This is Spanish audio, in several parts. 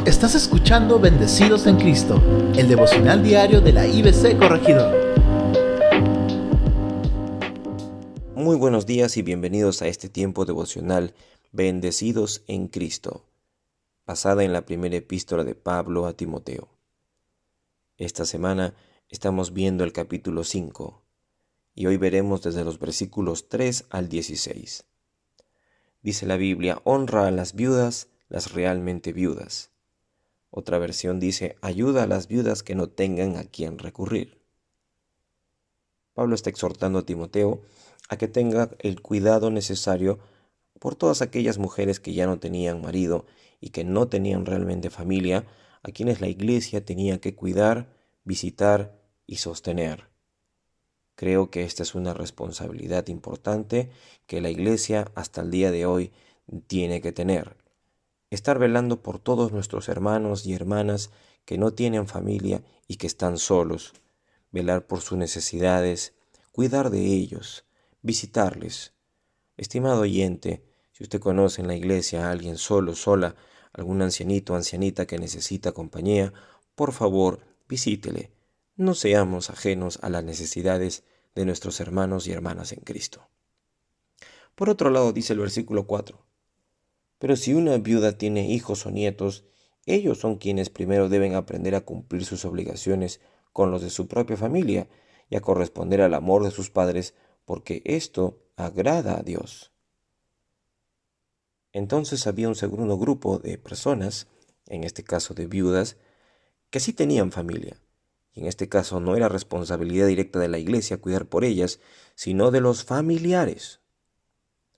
Estás escuchando Bendecidos en Cristo, el devocional diario de la IBC Corregidor. Muy buenos días y bienvenidos a este tiempo devocional Bendecidos en Cristo, basada en la primera epístola de Pablo a Timoteo. Esta semana estamos viendo el capítulo 5 y hoy veremos desde los versículos 3 al 16. Dice la Biblia: honra a las viudas, las realmente viudas. Otra versión dice: ayuda a las viudas que no tengan a quien recurrir. Pablo está exhortando a Timoteo a que tenga el cuidado necesario por todas aquellas mujeres que ya no tenían marido y que no tenían realmente familia, a quienes la iglesia tenía que cuidar, visitar y sostener. Creo que esta es una responsabilidad importante que la iglesia hasta el día de hoy tiene que tener. Estar velando por todos nuestros hermanos y hermanas que no tienen familia y que están solos. Velar por sus necesidades, cuidar de ellos, visitarles. Estimado oyente, si usted conoce en la iglesia a alguien solo, sola, algún ancianito o ancianita que necesita compañía, por favor, visítele. No seamos ajenos a las necesidades de nuestros hermanos y hermanas en Cristo. Por otro lado, dice el versículo 4. Pero si una viuda tiene hijos o nietos, ellos son quienes primero deben aprender a cumplir sus obligaciones con los de su propia familia y a corresponder al amor de sus padres, porque esto agrada a Dios. Entonces había un segundo grupo de personas, en este caso de viudas, que sí tenían familia, y en este caso no era responsabilidad directa de la iglesia cuidar por ellas, sino de los familiares.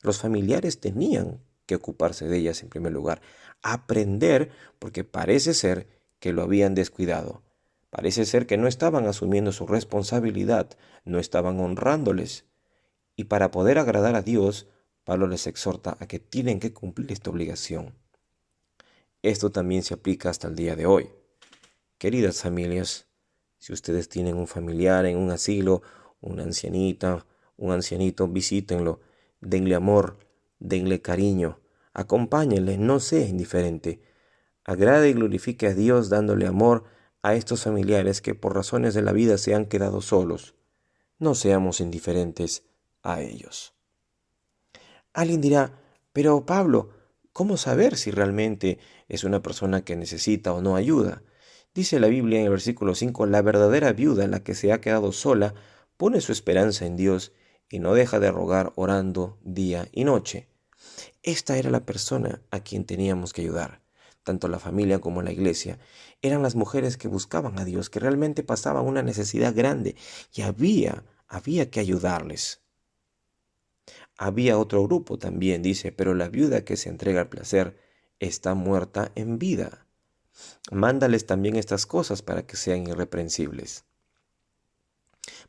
Los familiares tenían que ocuparse de ellas en primer lugar, aprender, porque parece ser que lo habían descuidado. Parece ser que no estaban asumiendo su responsabilidad, no estaban honrándoles. Y para poder agradar a Dios, Pablo les exhorta a que tienen que cumplir esta obligación. Esto también se aplica hasta el día de hoy. Queridas familias, si ustedes tienen un familiar en un asilo, una ancianita, un ancianito, visítenlo, denle amor, denle cariño, acompáñenle, no sea indiferente. Agrade y glorifique a Dios dándole amor a estos familiares que por razones de la vida se han quedado solos. No seamos indiferentes a ellos. Alguien dirá: pero Pablo, ¿cómo saber si realmente es una persona que necesita o no ayuda? Dice la Biblia en el versículo 5, la verdadera viuda, la que se ha quedado sola, pone su esperanza en Dios y no deja de rogar orando día y noche. Esta era la persona a quien teníamos que ayudar. Tanto la familia como la iglesia eran las mujeres que buscaban a Dios, que realmente pasaban una necesidad grande y había que ayudarles. Había otro grupo también, dice, pero la viuda que se entrega al placer está muerta en vida. Mándales también estas cosas para que sean irreprensibles.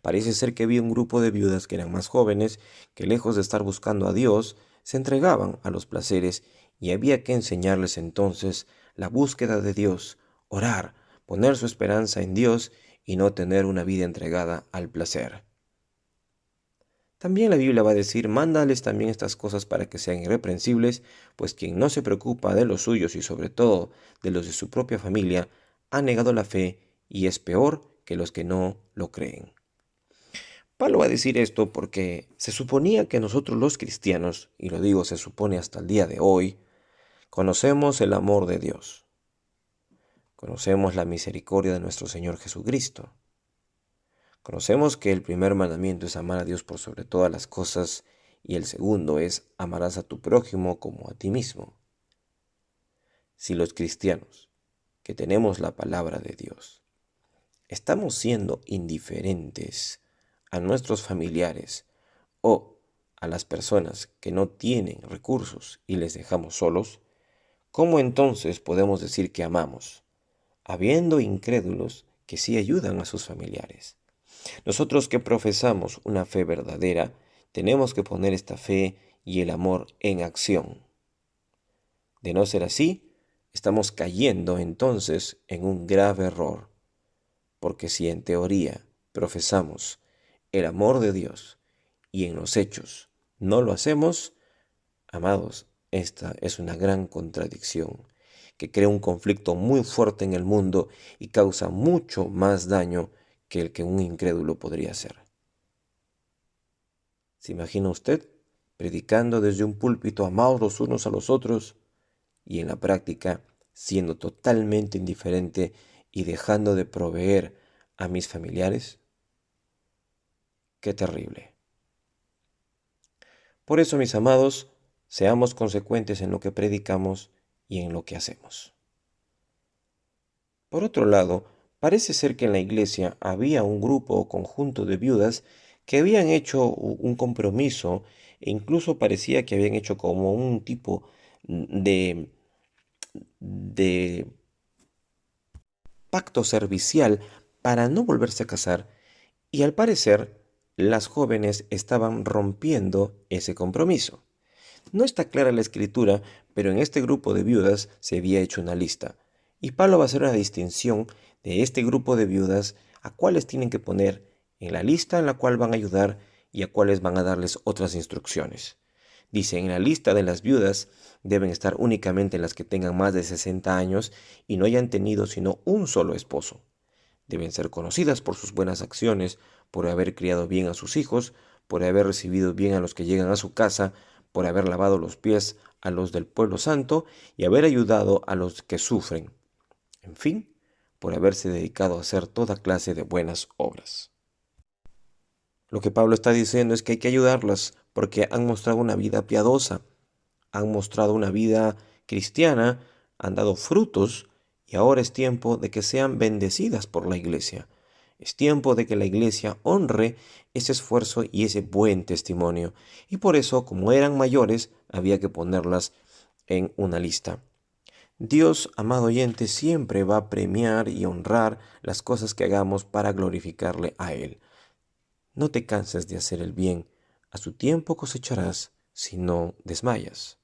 Parece ser que había un grupo de viudas que eran más jóvenes, que lejos de estar buscando a Dios, se entregaban a los placeres y había que enseñarles entonces la búsqueda de Dios, orar, poner su esperanza en Dios y no tener una vida entregada al placer. También la Biblia va a decir: mándales también estas cosas para que sean irreprensibles, pues quien no se preocupa de los suyos y sobre todo de los de su propia familia, ha negado la fe y es peor que los que no lo creen. Pablo va a decir esto porque se suponía que nosotros los cristianos, y lo digo se supone hasta el día de hoy, conocemos el amor de Dios. Conocemos la misericordia de nuestro Señor Jesucristo. Conocemos que el primer mandamiento es amar a Dios por sobre todas las cosas y el segundo es amarás a tu prójimo como a ti mismo. Si los cristianos, que tenemos la palabra de Dios, estamos siendo indiferentes a nuestros familiares o a las personas que no tienen recursos y les dejamos solos, ¿cómo entonces podemos decir que amamos, habiendo incrédulos que sí ayudan a sus familiares? Nosotros que profesamos una fe verdadera, tenemos que poner esta fe y el amor en acción. De no ser así, estamos cayendo entonces en un grave error, porque si en teoría profesamos el amor de Dios y en los hechos no lo hacemos, amados, esta es una gran contradicción que crea un conflicto muy fuerte en el mundo y causa mucho más daño que el que un incrédulo podría hacer. ¿Se imagina usted predicando desde un púlpito amados los unos a los otros y en la práctica siendo totalmente indiferente y dejando de proveer a mis familiares? ¡Qué terrible! Por eso, mis amados, seamos consecuentes en lo que predicamos y en lo que hacemos. Por otro lado, parece ser que en la iglesia había un grupo o conjunto de viudas que habían hecho un compromiso e incluso parecía que habían hecho como un tipo de, de pacto servicial para no volverse a casar y al parecer las jóvenes estaban rompiendo ese compromiso. No está clara la escritura, pero en este grupo de viudas se había hecho una lista. Y Pablo va a hacer una distinción de este grupo de viudas a cuáles tienen que poner en la lista en la cual van a ayudar y a cuáles van a darles otras instrucciones. Dice, en la lista de las viudas deben estar únicamente las que tengan más de 60 años y no hayan tenido sino un solo esposo. Deben ser conocidas por sus buenas acciones, por haber criado bien a sus hijos, por haber recibido bien a los que llegan a su casa, por haber lavado los pies a los del pueblo santo y haber ayudado a los que sufren. En fin, por haberse dedicado a hacer toda clase de buenas obras. Lo que Pablo está diciendo es que hay que ayudarlas porque han mostrado una vida piadosa, han mostrado una vida cristiana, han dado frutos y ahora es tiempo de que sean bendecidas por la iglesia. Es tiempo de que la iglesia honre ese esfuerzo y ese buen testimonio. Y por eso, como eran mayores, había que ponerlas en una lista. Dios, amado oyente, siempre va a premiar y honrar las cosas que hagamos para glorificarle a Él. No te canses de hacer el bien. A su tiempo cosecharás si no desmayas.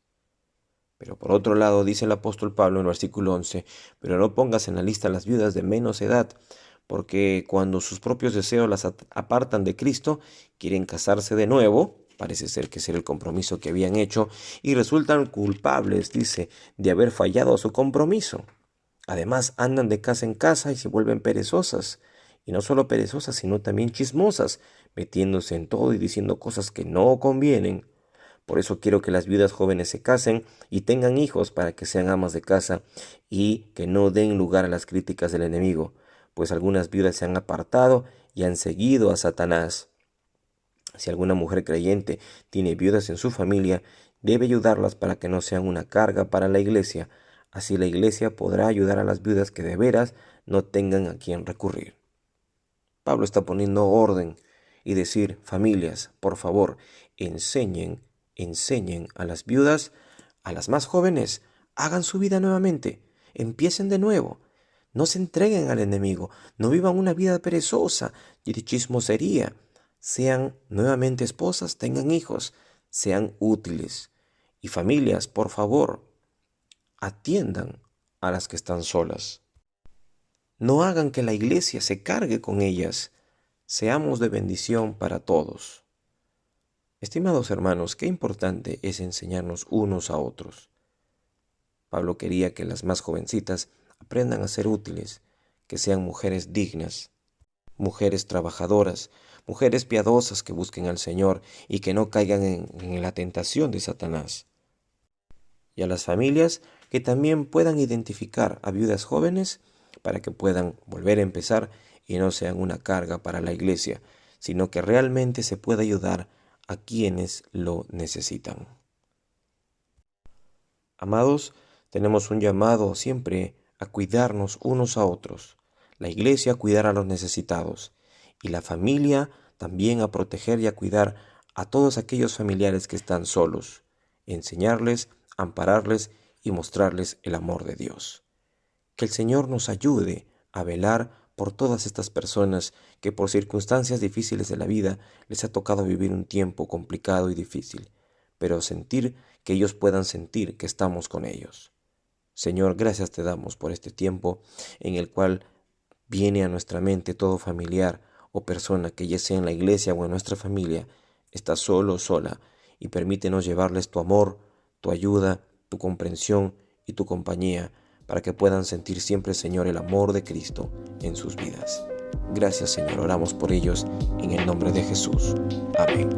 Pero por otro lado, dice el apóstol Pablo en el versículo 11, pero no pongas en la lista las viudas de menos edad, porque cuando sus propios deseos las apartan de Cristo, quieren casarse de nuevo, parece ser que ese era el compromiso que habían hecho, y resultan culpables, dice, de haber fallado a su compromiso. Además, andan de casa en casa y se vuelven perezosas, y no solo perezosas, sino también chismosas, metiéndose en todo y diciendo cosas que no convienen. Por eso quiero que las viudas jóvenes se casen y tengan hijos para que sean amas de casa y que no den lugar a las críticas del enemigo, pues algunas viudas se han apartado y han seguido a Satanás. Si alguna mujer creyente tiene viudas en su familia, debe ayudarlas para que no sean una carga para la iglesia. Así la iglesia podrá ayudar a las viudas que de veras no tengan a quien recurrir. Pablo está poniendo orden y decir, familias, por favor, enseñen a las viudas, a las más jóvenes, hagan su vida nuevamente, empiecen de nuevo, no se entreguen al enemigo, no vivan una vida perezosa y de chismosería, sean nuevamente esposas, tengan hijos, sean útiles. Y familias, por favor, atiendan a las que están solas. No hagan que la iglesia se cargue con ellas. Seamos de bendición para todos. Estimados hermanos, qué importante es enseñarnos unos a otros. Pablo quería que las más jovencitas aprendan a ser útiles, que sean mujeres dignas, mujeres trabajadoras, mujeres piadosas que busquen al Señor y que no caigan en la tentación de Satanás. Y a las familias que también puedan identificar a viudas jóvenes para que puedan volver a empezar y no sean una carga para la iglesia, sino que realmente se pueda ayudar a quienes lo necesitan. Amados, tenemos un llamado siempre a cuidarnos unos a otros, la iglesia a cuidar a los necesitados y la familia también a proteger y a cuidar a todos aquellos familiares que están solos, enseñarles, ampararles y mostrarles el amor de Dios. Que el Señor nos ayude a velar por todas estas personas que por circunstancias difíciles de la vida les ha tocado vivir un tiempo complicado y difícil, pero sentir que ellos puedan sentir que estamos con ellos. Señor, gracias te damos por este tiempo en el cual viene a nuestra mente todo familiar o persona que ya sea en la iglesia o en nuestra familia, está solo o sola, y permítenos llevarles tu amor, tu ayuda, tu comprensión y tu compañía, para que puedan sentir siempre, Señor, el amor de Cristo en sus vidas. Gracias, Señor, oramos por ellos en el nombre de Jesús. Amén.